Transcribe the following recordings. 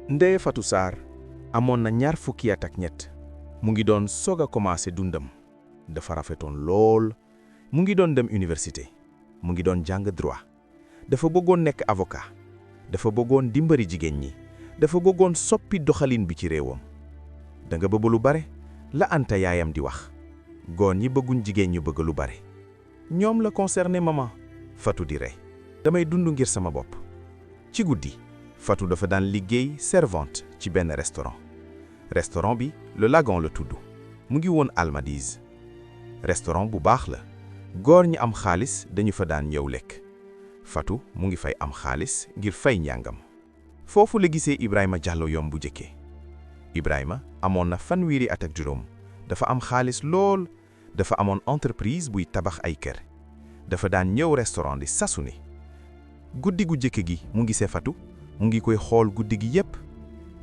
Ndeye Fatou Sarr amoon na ñaar fukki at ak ñett mu ngi doon soog a commencé dundam dafa rafetoon lool mu ngi doon dem université mu ngi doon jàng droit dafa bëggoon nekk avocat dafa bëggoon dimbali jigéen ñi dafa bëggoon soppi doxalin bi ci réewam. da nga bëgg lu bare la Anta yaayam di wax góor ñi bëgguñ jigéen ñu bëgg lu bare ñoom la concerné maman. Fatou di rey damay dund ngir sama bopp. ci guddi Fatou dafa daan liggéey servante ci benn restaurant bi le Lagon la tudd mu ngi woon Almadies. restaurant bu baax la góor ñi am xaalis dañu fa daan ñëw lekk Fatou mu ngi fay am xaalis ngir fay njàngam. foofu la gisee Ibrahima Diallo yom bu jëkkee. Ibrahima amoon na fanweeri at ak juróom dafa am xaalis lool dafa amoon entreprise buy tabax ay kër dafa daan ñëw restaurant di sasu ne guddi gu jëkk gi mu ngi see Fatou mu ngi koy xool guddi gi yépp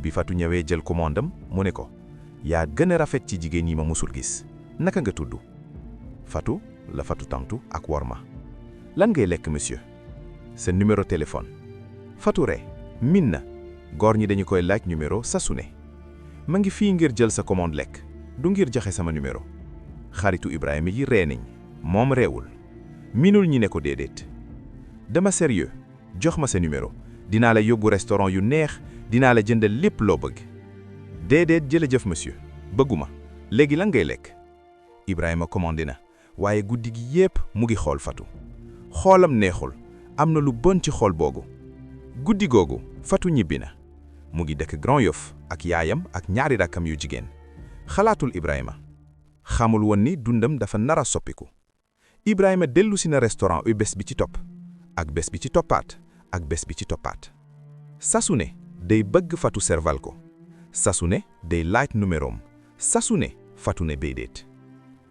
bi Fatou ñëwee jël commandam mu ne ko yaa gën a rafet ci jigéen yi ma musul gis naka nga tudd. Fatou la Fatou tantu ak worma. lan ngay lekk monsieur. sa numéro téléphone. Fatou re min na góor ñi dañu koy laaj numéro sasu ne ma ngi fii ngir jël sa commande lekk du ngir joxe sama numéro. xaritu Ibrahima yi ree nañ moom reewul minul ñi ne ko déedéet. dama sérieux jox ma sa numéro dinaa la yóbbu restaurant yu neex dinaa la jëndal lépp loo bëgg. déedéet jërëjëf monsieur bëgguma léegi lan ngay lekk. Ibrahima commandé na waaye guddi gi yépp mu ngi xool Fatou xoolam neexul am na lu bon ci xool boogu. guddi googu Fatou ñibbi na mu ngi dëkk Grand Yoff ak yaayam ak ñaari rakkam yu jigéen. xalaatul Ibrahima xamul woon ni dundam dafa nara soppiku. Ibrahima dellu si na restaurant yu bés bi ci topp ak bés bi ci toppaat ak bés bi ci toppaat. sasu ne day bëgg Fatou serval ko sasu ne day laaj numéroom sasu ne Fatou ne béydéet.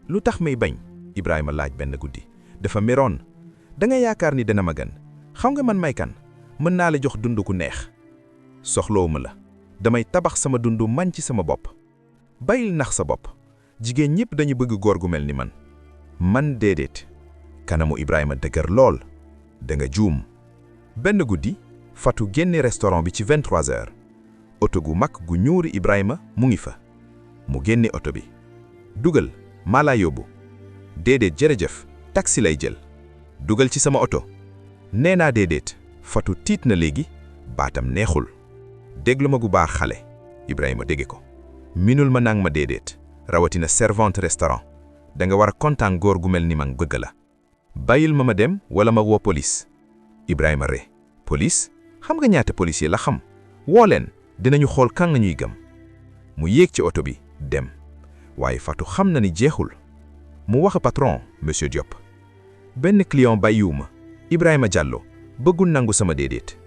lu tax may bañ Ibrahima laaj benn guddi dafa meroon da nga yaakaar ni dana ma gën xam nga man may kan mën naa la jox dund ku neex. soxlawuma la damay tabax sama dund man ci sama bopp. bayil nax sa bopp jigéen ñépp dañu bëgg góor gu mel ni man déedéet. kanamu Ibrahima dëgër lool da nga juum. benn guddi Fatou génne restaurant bi ci 23h oto gu mag gu ñuuri Ibrahima mu ngi fa mu génne oto bi. dugal maa laa yóbbu. déedéet jërëjëf taxi lay jël. dugal ci sama oto. nee naa déedéet. Fatou tiit na léegi baatam neexul. déglu ma gu baax xale. Ibrahima dégge ko. minul ma nang ma déedéet rawatina servante restaurant da nga war a kontaan góor gu mel ni man bëgg la. bàyyil ma dem wala ma woo police. Ibrahima re police xam nga ñaata policier la xam woo leen dinañu xool kan nga ñuy gëm. mu yéeg ci oto bi dem waaye Fatou xam na ni jeexul. mu wax patron monsieur Diop. benn client bàyyiwuma Ibrahima Diallo bëggul nangu sama déedéet.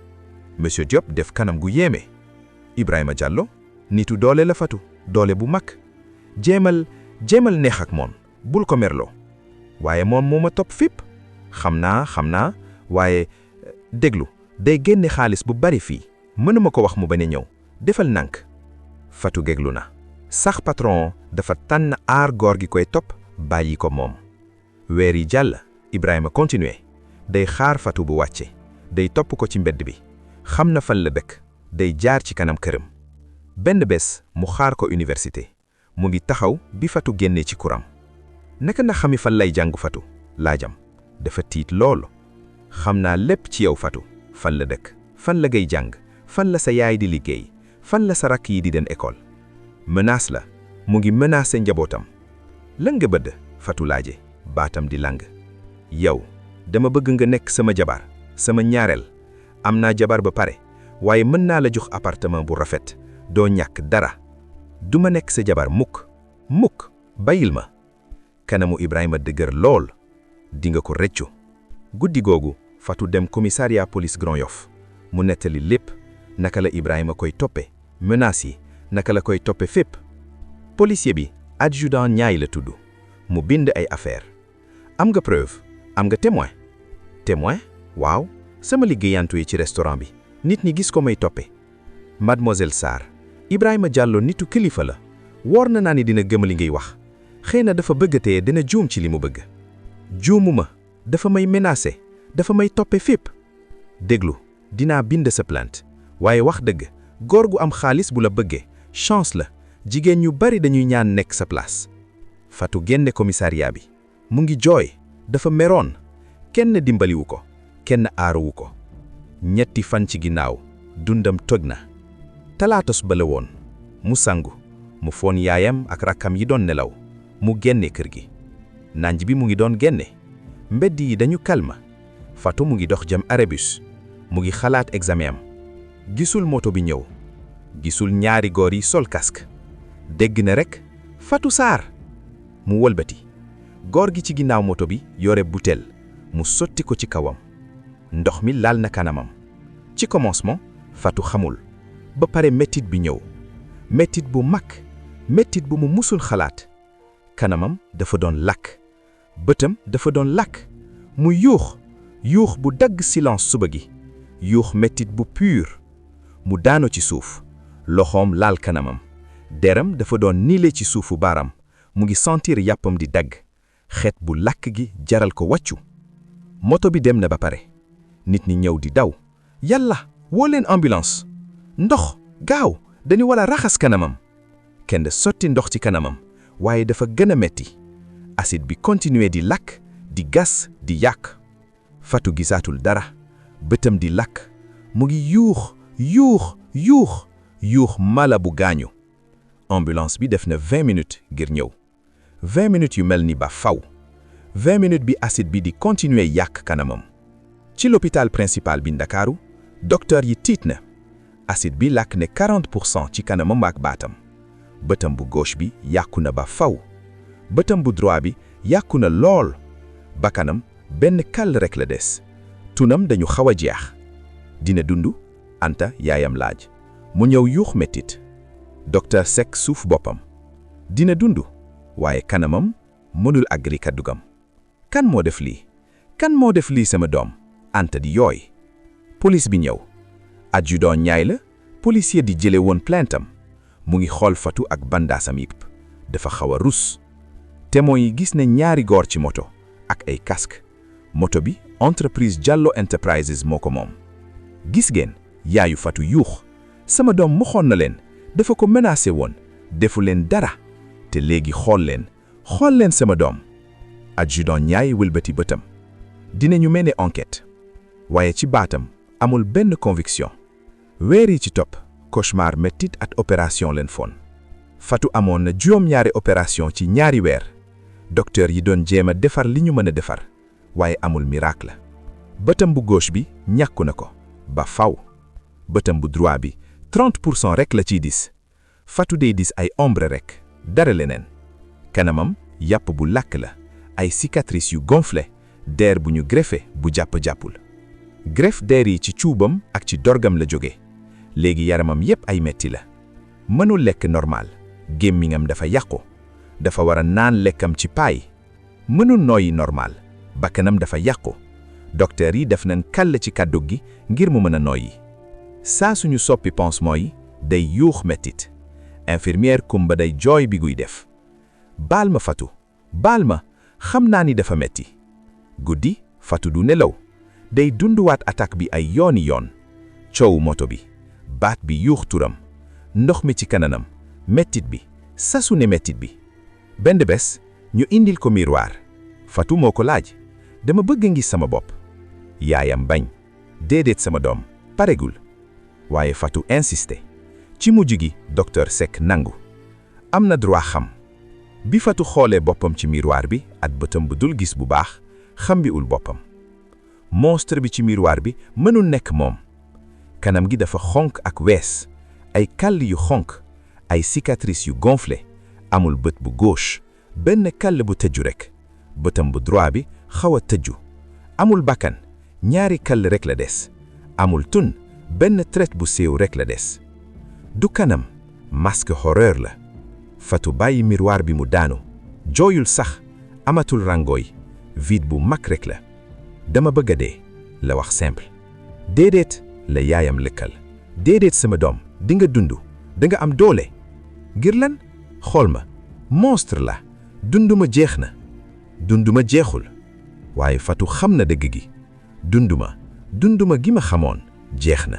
monsieur Diop def kanam gu yéeme. Ibrahima Diallo nitu doole la Fatou doole bu mag jéemal neex ak moom bul ko merloo waaye moom moo ma topp fépp. xam naa waaye déglu day génne xaalis bu bari fii mënuma ko wax mu bañ a ñëw defal nànk. Fatou geglu na sax patron dafa tànn aar góor gi koy topp bàyyi ko moom. weer yi jàll Ibrahima continué day xaar Fatou bu wàcce day topp ko ci mbedd bi xam na fan la dëkk day jaar ci kanam këram. benn bés mu xaar ko université mu ngi taxaw bi Fatou génnee ci kuram. naka na xami fan lay jàngu Fatou laajam dafa tiit loolu. xam naa lépp ci yow Fatou fan la dëkk fan la ngay jàng fan la sa yaay di liggéey fan la sa rakk yi di dem école. menace la mu ngi menacé njabootam. lan nga bëgg Fatou laaje baatam di lang. yow dama bëgg nga nekk sama jabar sama ñaareel am naa jabar ba pare waaye mën naa la jox appartement bu rafet doo ñàkk dara. duma nekk sa jabar mukk bayil ma. kanamu Ibrahima dëgër lool di nga ko rëccu. guddi googu Fatou dem commissariat police Grand Yoff mu nettali lépp naka la Ibrahima koy toppe menaces yi naka la koy toppe fépp. policier bi adjudant ñaay la tudd mu bind ay affaire. am nga preuve am nga témoin waaw sama liggéeyantu yi ci restaurant bi nit ñi gis ko may toppe. mademoiselle Sarr Ibrahima Diallo nitu kilifa la woor na naa ni dina gëm li ngay wax xëy na dafa bëgg tee dina juum ci li mu bëgg. juumuma dafa may menacé dafa may toppe fépp. déglu dinaa bind sa plainte waaye wax dëgg góor gu am xaalis bu la bëggee chance la jigéen ñu bari dañuy ñaan nekk sa place. Fatou génne commissariat bi mu ngi jooy dafa meroon kenn dimbaliwu ko kenn aaruwu ko. ñetti fan ci ginnaaw dundam toj na. talaatos ba la woon mu sangu mu foon yaayam ak rakkam yi doon nelaw mu génne kër gi. nanj bi mu ngi doon génne mbedd yi dañu kalma. Fatou mu ngi dox jëm arébus mu ngi xalaat examen am gisul moto bi ñëw gisul ñaari góor yi sol casque dégg na rek Fatou Sarr mu wëlbati góor gi ci ginnaaw moto bi yore butéel mu sotti ko ci kawam ndox mi laal na kanamam. ci commencement Fatou xamul ba pare mettit bi ñëw mettit bu mag mettit bu mu musul xalaat. kanamam dafa doon lakk bëtam dafa doon lakk mu yuux bu dagg silence suba gi yuux mettit bu pur mu daano ci suuf loxoom laal kanamam deram dafa doon niile ci suufu baaram mu ngi sentir yàppam di dagg xeet bu lakk gi jaral ko wàccu. moto bi dem na ba pare nit ñi ñëw di daw yàlla woo leen ambulance ndox gaaw dañu war a raxas kanamam. kenn sotti ndox ci kanamam waaye dafa gën a metti asib bi continuer di lakk di gas di yàq. Fatou gisaatul dara bëtam di lakk mu ngi yuux mala bu gaañu. ambulance bi def na 20 minutes ngir ñëw 20 minutes yu mel ni ba faw 20 minutes bi asib bi di continuer yàq kanamam. ci l'hôpital principal bi Ndakaaru docteur yi tiit na asib bi lakk ne 40% ci kanamam ak baatam. bëtam bu gauche bi yàqu na ba faw bëtam bu droit bi yàqu na lool bakkanam benn kàll rek la des. tunam dañu xaw a jeex. dina dundu Anta yaayam laaj mu ñëw yuux mettit. docteur Seck suuf boppam dina dundu waaye kanamam mënul agri kàddugam. kan moo def lii sama doom Anta di yooy. police bi ñëw adjudant ñaay la policier di jële woon plaintam mu ngi xool Fatou ak bandaasam yëpp dafa xaw a rus. témoins yi gis ne ñaari góor ci moto ak ay casque moto bi entreprise Diallo Enterprises moo ko moom. gis ngeen yaayu Fatou yuux sama doom moxoon na leen dafa ko menacé woon defu leen dara te léegi xool leen sama doom. adjudant ñaay wëlbati bëtam dinañu mene enquête waaye ci baatam amul benn conviction. weer yi ci topp cauchemar mettit at opération leen foon. Fatou amoon na juróom-ñaari opération ci ñaari weer. docteur yi doon jéem a defar li ñu mën a defar waaye amul miracle. bëtam bu gauche bi ñàkku na ko ba faw. bëtam bu droit bi 30% rek la ciy dis. Fatou day dis ay ombre rek dara leneen. kanamam yàpp bu lakk la ay cicatrices yu gonflé der bu ñu greffé bu jàppul. greffe der yi ci cuubam ak ci dorgam la jóge léegi yaramam yépp ay metti la. mënul lekk normal gémmiñam dafa yàqu dafa war a naan lekkam ci paay. mënul nooyi normal bakkanam dafa yàqu docteur yi def nañ kàll ci kàddu gi ngir mu mën a nooyi. saa suñu soppi pansement yi day yuux mettit. infirmière Kumba day jooy bi guy def. baal ma Fatou baal ma xam naa ni dafa metti. guddi Fatou du nelaw day dunduwaat attaque bi ay yooni yoon. coowu moto bi baat bi yuux turam ndox mi ci kananam mettit bi sasu ne mettit bi. benn bés ñu indil ko miroir. Fatou moo ko laaj dama bëgg ngi sama bopp. yaayam bañ déedéet sama doom paregul. waaye Fatou insisté. ci mujj gi docteur Seck nangu. am na droit xam. bi Fatou xoolee boppam ci miroir bi at bëtam bu dul gis bu baax xambiwul boppam. monstre bi ci miroir bi mënul nekk moom. kanam gi dafa xonk ak wees ay kàll yu xonk ay cicatrices yu gonflé amul bët bu gauche benn kàll bu tëju rek. bëtam bu droit bi xaw a tëju. amul bakkan ñaari kàll rek la des. amul tun benn trait bu séew rek la des. du kanam masque horreur la. Fatou bàyyi miroir bi mu daanu jooyul sax amatul rangooy vide bu mag rek la. dama bëgg a dee la wax simple. déedéet la yaayam lëkkal. déedéet sama doom di nga dund da nga am doole. ngir lan xool ma monstre la dunduma jeex na. dunduma jeexul waaye Fatou xam na dëgg gi. dunduma gi ma xamoon jeex na.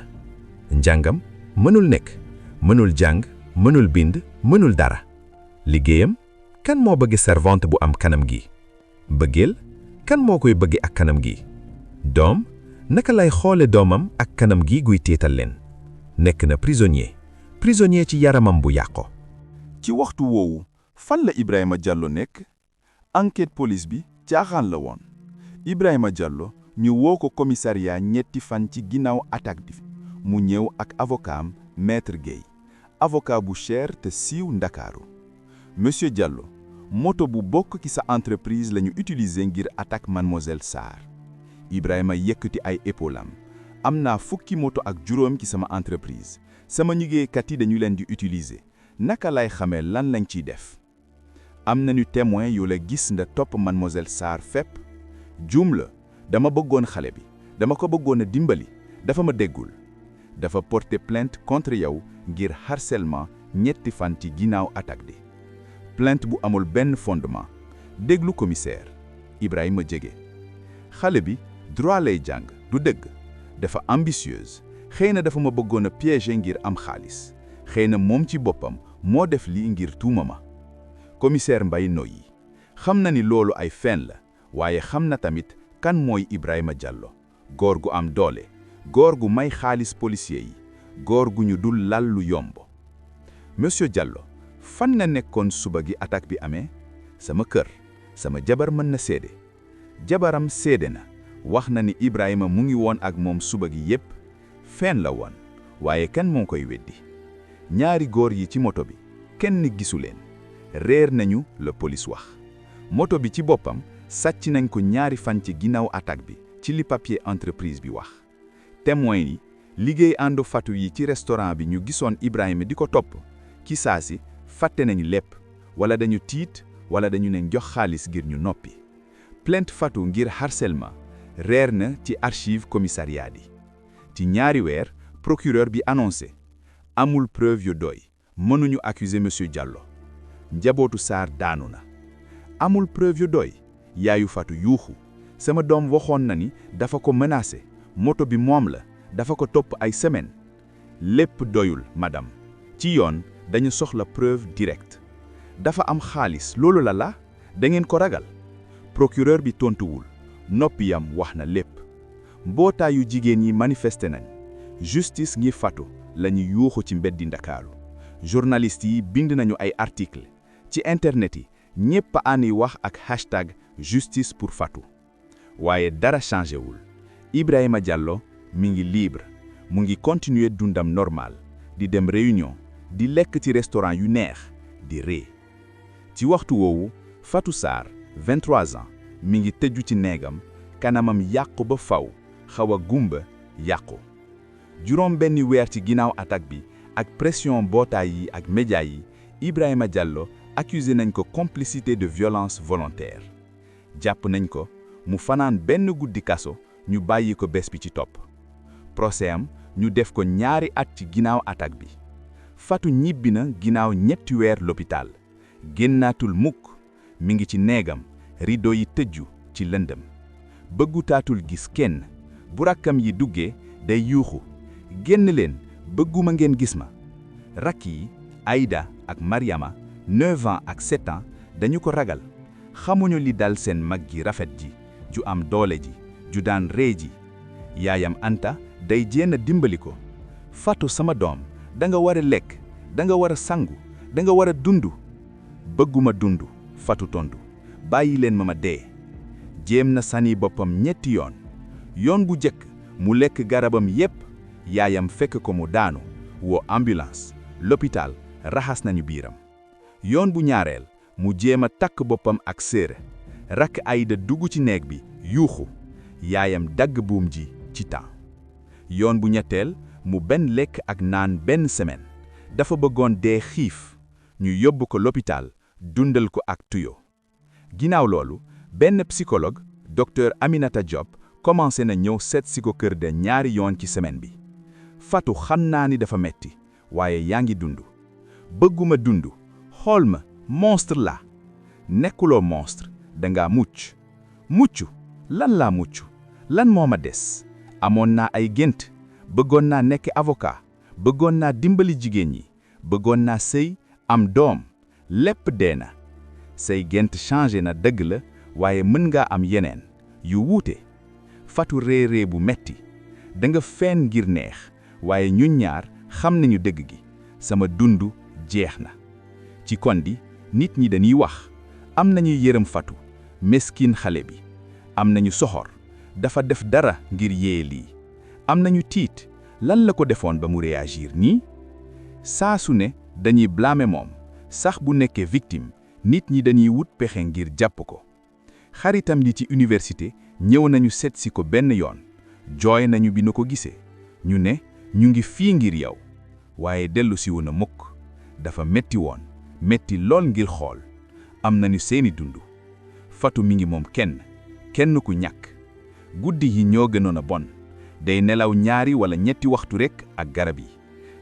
njàngam mënul nekk mënul jàng mënul bind mënul dara liggéeyam kan moo bëgg servante bu am kanam gi bëggeel kan moo koy bëgg ak kanam gi doom naka lay xoole doomam ak kanam gi guy téetal leen nekk na prisonnier ci yaramam bu yàqo. ci waxtu woowu fan la Ibrahima Diallo nekk enquête police bi caaxaan la woon Ibrahima Diallo ñu woo ko commissariat ñetti fan ci ginnaaw attaque bi mu ñëw ak avocat am maître Guèye avocat bu cher te siiw Ndakaaru monsieur Diallo moto bu bokk ci sa entreprise lañu utiliser ngir attaque mademoiselle Sarr Ibrahima yëkkati ay épaulam am naa fukki moto ak juróom ci sama entreprise sama liggéeykat yi dañu leen di utiliser naka lay xamee lan lañ ciy def am nañu témoin yu la gis nga topp mademoiselle Sarr fépp juum la dama bëggoon xale bi dama ko bëggoon a dimbali dafa ma déggul dafa porter plainte contre yow ngir harcèlement ñetti fan ci ginnaaw attaque bi plainte bu amul benn fondement déglu commissaire Ibrahima jege xale bi droit lay jàng du dëgg dafa ambitieuse xëy na dafa ma bëggoon a piéger ngir am xaalis xëy na moom ci boppam moo def lii ngir tuuma ma commissaire Mbaye noyyi xam na ni loolu ay fen la waaye xam na tamit kan mooy Ibrahima Diallo góor gu am doole góor gu may xaalis policier yi góor gu ñu dul lal lu yomb monsieur Diallo fan nga nekkoon suba gi attaque bi amee sama kër sama jabar mën na seede jabaram seede na wax na ni Ibrahima mu ngi woon ak moom suba gi yépp fen la woon waaye kan moo koy weddi ñaari góor yi ci moto bi kenn gisu leen réer nañu la police wax moto bi ci boppam sàcc nañ ko ñaari fan ci ginnaaw attaque bi ci li papier entreprise bi wax témoin yi liggéey àndu fatu yi ci restaurant bi ñu gisoon Ibrahima di ko topp ci saa si fàtte nañu lépp wala dañu tiit wala dañu leen jox xaalis ngir ñu noppi plainte fatu ngir harcèlement reer na ci archive commissariat yi ci ñaari weer procureur bi annoncé amul preuve yu doy mënuñu accuser monsieur Diallo njabootu Sarr daanu na amul preuve yu doy yaayu fatu yuuxu sama doom waxoon na ni dafa ko menacé moto bi moom la dafa ko topp ay semaine lépp doyul madame ci yoon dañu soxla preuve directe dafa am xaalis loolu la da ngeen ko ragal procureur bi tontuwul noppiyam wax na lépp mbootaayu jigéen yi manifesté nañ justice ngir fatu lañu yuuxu ci mbeddi Ndakaaru journaliste yi bind nañu ay article ci internet yi ñépp ani wax ak hashtag justice pour Fatou waaye dara changé wul Ibrahima Diallo mi ngi libre mu ngi continuer dundam normal di dem réunion di lekk ci restaurant yu neex di ree ci waxtu woowu Fatou Sarr 23 ans mi ngi tëju ci néegam kanamam yàqu ba faw xaw a gumba yàqu juróom benni weer ci ginnaaw attaque bi ak pression mbootaay yi ak média yi Ibrahima Diallo accusé nañ ko complicité de violence volontaire jàpp nañ ko mu fanaan benn guddi kaso ñu bàyyi ko bés bi ci topp procès am ñu def ko ñaari at ci ginnaaw attaque bi Fatou ñibbi na ginnaaw ñetti weer l'hôpital génnaatul mukk mi ngi ci néegam rideau yi tëju ci lëndëm bëggutaatul gis kenn bu rakkam yi duggee day yuuxu génn leen bëgguma ngeen gis ma rakk yi Aïda ak Mariama 9 ans ak 7 ans dañu ko ragal xamuñu li dal seen mag gi rafet ji ju am doole ji ju daan ree ji yaayam Anta day jéem a dimbali ko Fatou sama doom da nga war a lekk da nga war a sangu da nga war a dundu bëgguma dundu Fatou tontu bàyyi leen ma dee jéem na sànni boppam ñetti yoon bu jëkk mu lekk garabam yépp yaayam fekk ko mu daanu woo ambulance l'hôpital raxas nañu biiram yoon bu ñaareel mu jéem a takk boppam ak séere rakk Aïda dugg ci néeg bi yuuxu yaayam dagg buum ji ci temps yoon bu ñetteel mu benn lekk ak naan benn semaine dafa bëggoon dee xiif ñu yóbbu ko l'hôpital dundal ko ak tuyo ginnaaw loolu benn psychologue docteur Aminata Diop commencé na ñëw seet si ko kër de ñaari yoon ci semaine bi Fatou xam naa ni dafa metti waaye yaa ngi dund bëgguma dund xool ma monstre la nekkuloo monstre danga mucc lan laa mucc lan moo ma des amoon naa ay gént bëggoon naa nekk avocat bëggoon naa dimbali jigéen ñi bëggoon naa sëy am doom lépp dee na say gént changé na dëgg la waaye mën nga am yeneen yu wuute Fatou ree bu metti da nga fen ngir neex waaye ñun ñaar xam nañu dëgg gi sama dundu jeex na ci kondi nit ñi dañuy wax am nañu yërëm Fatou meskin xale bi am nañu soxor dafa def dara ngir yee lii am nañu tiit lan la ko defoon ba mu réagir nii saa su ne dañuy blâmer moom sax bu nekkee victime nit ñi dañuy wut pexe ngir jàpp ko xaritam yi ci université ñëw nañu seet si ko benn yoon jooy nañu bi nu ko gisee ñu ne ñu ngi fii ngir yow waaye dellu si woon a mukk dafa metti woon metti lool ngir xool am nañu seeni dund Fatou mi ngi moom kenn ku ñàkk guddi yi ñoo gënoon a bon day nelaw 2 wala 3 waxtu rekk ak garab yi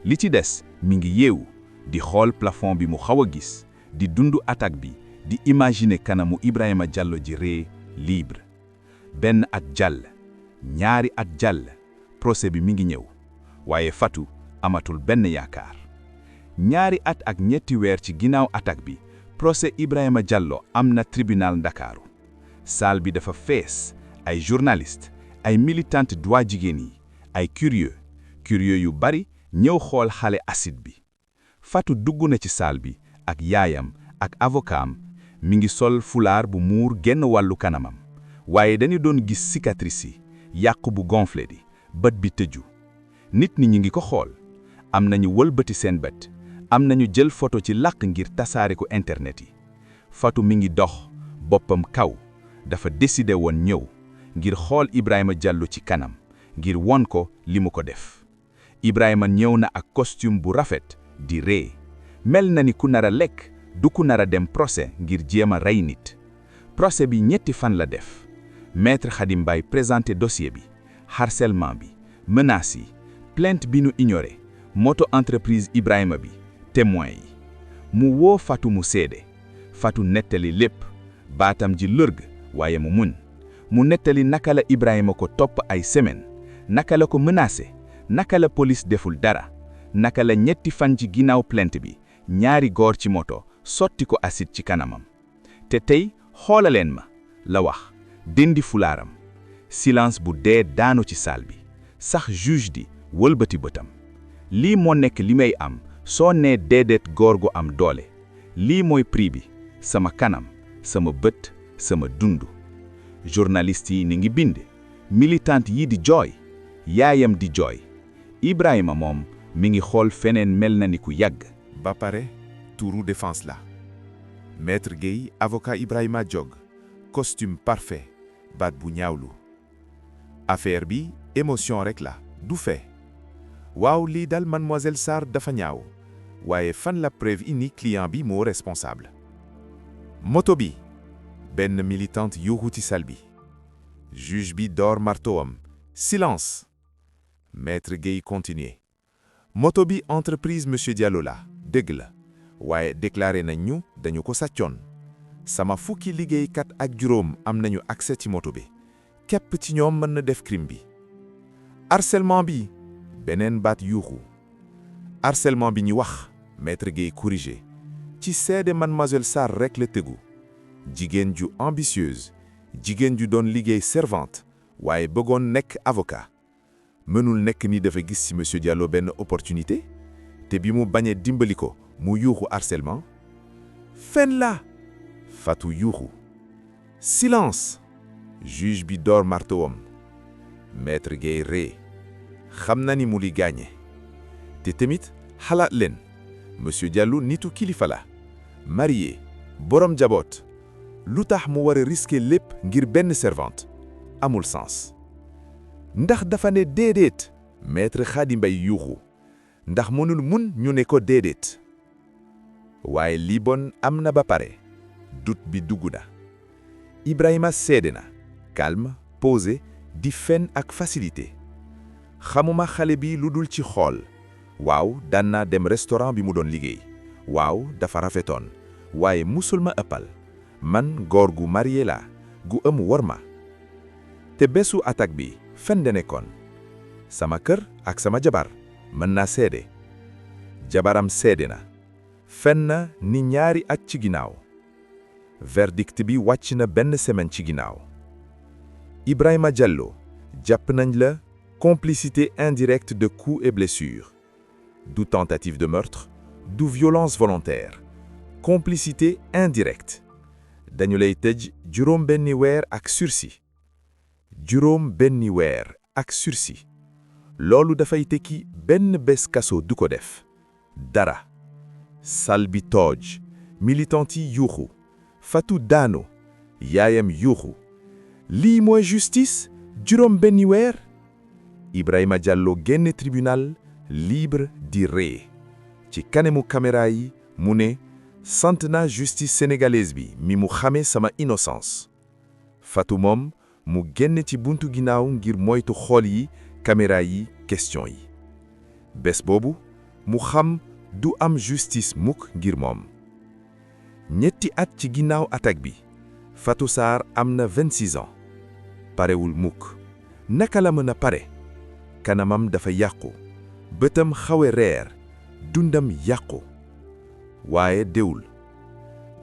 li ci des mi ngi yeewu di xool plafond bi mu xaw a gis di dundu attaque bi di imaginer kanamu Ibrahima Diallo ji ree libre 1 at jàll 2 at jàll procès bi mi ngi ñëw waaye Fatou amatul benn yaakaar 2 at ak 3 weer ci ginnaaw attaque bi procès Ibrahima Diallo am na tribunal Ndakaaru salle bi dafa fees ay journaliste ay militante droit jigéen yi ay curieux yu bari ñëw xool xale asib bi Fatou dugg na ci salle bi ak yaayam ak avocatam mi ngi sol fulaar bu muur genn wàllu kanamam waaye dañu doon gis cicatrice yi yàqu bu gonflé di bët bi tëju nit ñi ngi ko xool am nañu wëlbati seen bët am nañu jël photo ci làq ngir tasaare ko internet yi Fatou mi ngi dox boppam kaw dafa décidé woon ñëw ngir xool Ibrahima Diallo ci kanam ngir won ko li mu ko def Ibrahima ñëw na ak costume bu rafet di ree mel na ni ku nar a lekk du ku nar a dem procès ngir jéem a rey nit procès bi 3 fan la def maître Khadim Mbaye présenté dossier bi harcèlement bi menaces yi plainte bi nu ignoré moto entreprise Ibrahima bi témoins yi mu woo Fatou mu seede Fatou nettali lépp baatam ji lërg waaye mu muñ mu nettali naka la Ibrahima ko topp ay semaine naka la ko menacé naka la police deful dara naka la 3 fan ci ginnaaw plainte bi 2 góor ci moto sotti ko acide ci kanamam te tey xoolaleen ma la wax dindi fulaaram silence bu dee daanu ci salle bi sax juge di wëlbati bëtam lii moo nekk li may am soo nee déedéet góor gu am doole lii mooy prix bi sama kanam sama bët sama dundu journaliste yi ni ngi bind militante yi di jooy yaayam di jooy Ibrahima moom mi ngi xool feneen mel na ni ku yàgg ba pare turu défense la maître Guèye avocat Ibrahima Diog costume parfait baat bu ñaawlu affaire bi émotion rek la du fait waaw lii dal mademoiselle Sarr dafa ñaaw waaye fan la preuve ni client bi moo responsable moto bi benn militante yuuxu ci salle bi juge bi door martoom silence maître Guèye continuer moto bi entreprise monsieur Diallo la dëgg la waaye déclaré nañ ñu dañu ko sàccoon sama fukki liggéeykat ak juróom am nañu accès ci moto bi képp ci ñoom mën na def crime bi harcèlement bi beneen baat yuuxu harcèlement bi ñu wax maître Guèye corrigé ci seede mademoiselle Sarr rek la tegu jigéen ju ambitieuse jigéen ju doon liggéey servante waaye bëggoon nekk avocat mënul nekk ni dafa gis ci monsieur Diallo benn opportunité te bi mu bañee dimbali ko mu yuuxu harcèlement fen la Fatou yuuxu silence juge bi door martowam maître Guèye ree xam na ni mu li gaañe te tamit xalaat leen monsieur Diallo nitu kilifa la marié borom jaboot lu tax mu war a risquer lépp ngir benn servante amul sens ndax dafa ne déedéet maître Khadim Mbaye yuuxu ndax mënul mun ñu ne ko déedéet waaye lii bon am na ba pare dut bi dugg na Ibrahima seede na calme posé di fen ak facilité xamuma xale bi lu dul ci xool waaw daan naa dem restaurant bi mu doon liggéey waaw dafa rafetoon waaye musul ma ëppal man góor gu marié la gu ëm worma te bésu attaque bi fen de nekkoon sama kër ak sama jabar mën naa seede jabaram seede na fen na ni ñaari at ci ginnaaw verdict bi wàcc na benn semaine ci ginnaaw Ibrahima Diallo jàpp nañ la complicité indirecte de coups et blessures du tentative de meurtre du violence volontaire complicité indirecte dañu lay tëj juróom benni weer ak sursis juróom benni weer ak sursis loolu dafay tekki benn bés kaso du ko def dara sal bi tooj militant yi yuuxu Fatou daano yaayam yuuxu lii mooy justice juróom benni weer Ibrahima Diallo génn tribunal libre di ree ci kanamu caméra yi mu ne sant naa justice sénégalaise bi mi mu xame sama innocence Fatou moom mu génn ci buntu ginnaaw ngir moytu xool yi caméra yi question yi bés boobu mu xam du am justice mukk ngir moom ñetti at ci ginnaaw attaque bi Fatou Sarr am na 26 ans parewul mukk naka la mën a pare kanamam dafa yàqu bëtam xawe reer dundam yàqu waaye déwul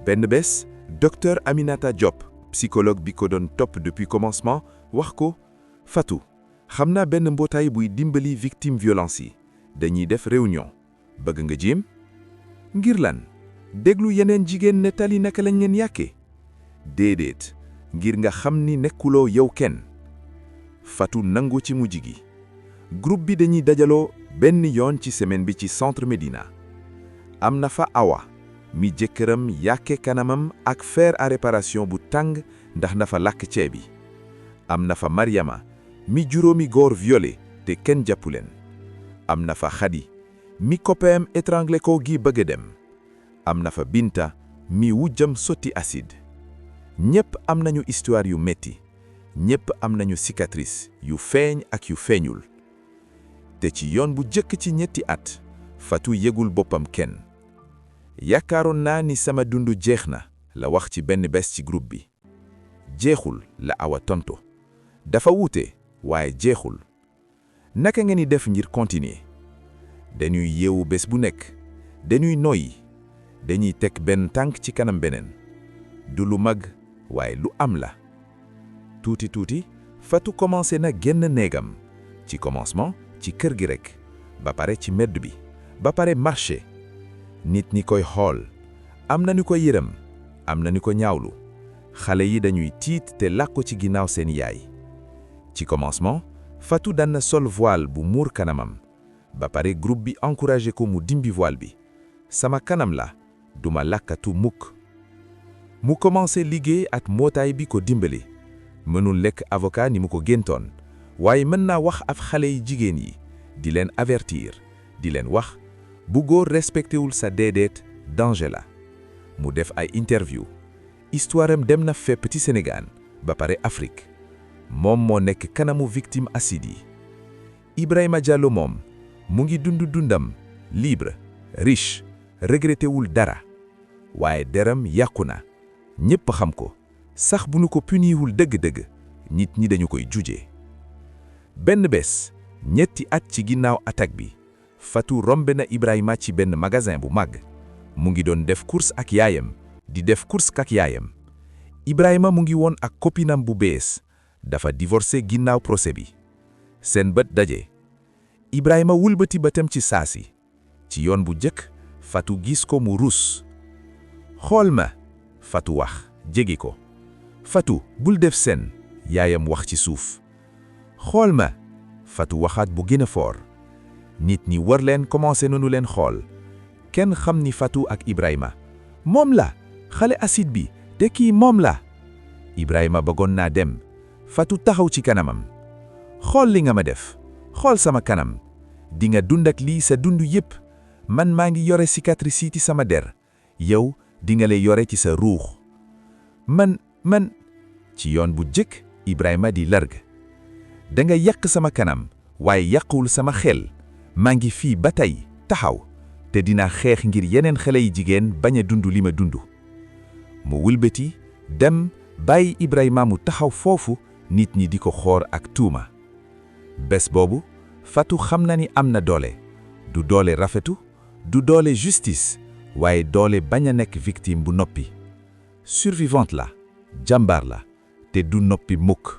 benn bés docteur Aminata Diop psychologue bi ko doon topp depuis commencement wax ko Fatou xam naa benn mbootaay buy dimbali victime violence yi dañuy def réunion bëgg nga jéem ngir lan déglu yeneen jigéen nettali naka lañ leen yàkkee déedéet ngir nga xam ni nekkuloo yow kenn Fatou nangu ci mujj gi groupe bi dañuy dajaloo benn yoon ci semaine bi ci centre Médina am na fa Awa mi jëkkëram yàkke kanamam ak fer à réparation bu tàng ndax na fa lakk ceeb bi am na fa Mariama mi juróomi góor violé te kenn jàppu leen am na fa Khady mi copain étranglé ko gi bëgg dem am na fa Binta mi wujjam soti asib ñépp am nañu histoire yu metti ñépp am nañu cicatrice yu feeñ ak yu feeñul te ci yoon bu jëkk ci ñetti at Fatou yëgul boppam kenn yaakaaroon naa ni sama dundu jeex na la wax ci benn bés ci groupe bi jeexul la Awa tonto dafa wuute waaye jeexul naka ngeen di def ngir continuer dañuy yeewu bés bu nekk dañuy noyyi dañuy teg benn tànk ci kanam beneen du lu mag waaye lu am la tuuti tuuti Fatou commencé na génn néegam ci commencement ci kër gi rekk ba pare ci mbedd bi ba pare marché nit ñi koy xool am na ñu ko yërëm am na ñu ko ñaawlu xale yi dañuy tiit te làqu ci ginnaaw seen yaay ci commencement Fatou daan na sol voile bu muur kanamam ba pare groupe bi encouragé ko mu dimbi voile bi sama kanam la duma làkkatu mukk mu commencé liggéey ak mbootaay bi ko dimbali mënul lekk avocat ni mu ko géntoon waaye mën naa wax ak xale yi jigéen yi di leen avertir di leen wax bu góor respecté wul sa déedéet danger la mu def ay interview histoire am dem na fépp ci Sénégal ba pare Afrique moom moo nekk kanamu victime asib yi Ibrahima Diallo moom mu ngi dundam libre riche regretté wul dara waaye deram yàqu na ñépp xam ko sax bu nu ko puniwul dëgg-dëgg nit ñi dañu koy jugé benn bés ñetti at ci ginnaaw attaque bi Fatou rombe na Ibrahima ci benn magasin bu mag mu ngi doon def course ak yaayam di def course ak yaayam Ibrahima mu ngi woon ak copinam bu bees dafa divorcé ginnaaw procès bi seen bët daje Ibrahima wulbati bëtam ci saasi ci yoon bu jëkk Fatou gis ko mu rus xool ma Fatou wax jege ko Fatou bul def seen yaayam wax ci suuf xool ma Fatou waxaat bu gën a fort nit ñi war leen commencé nañu leen xool kenn xam ni Fatou ak Ibrahima moom la xale asib bi te kii moom la Ibrahima bëggoon naa dem Fatou taxaw ci kanamam xool li nga ma def xool sama kanam di nga dund ak lii sa dund yépp man maa ngi yore cicatrice yi ci sama der yow di nga lay yore ci sa ruux man ci yoon bu jëkk Ibrahima di larg da nga yàq sama kanam waaye yàquwul sama xel maa ngi fii ba tey taxaw te dinaa xeex ngir yeneen xale yi jigéen bañ a dund li ma dund mu wëlbati dem bàyyi Ibrahima mu taxaw foofu nit ñi di ko xoor ak tuuma bés boobu Fatou xam na ni am na doole du doole rafetu du doole justice waaye doole bañ a nekk victime bu noppi survivante la jàmbaar la te du noppi mukk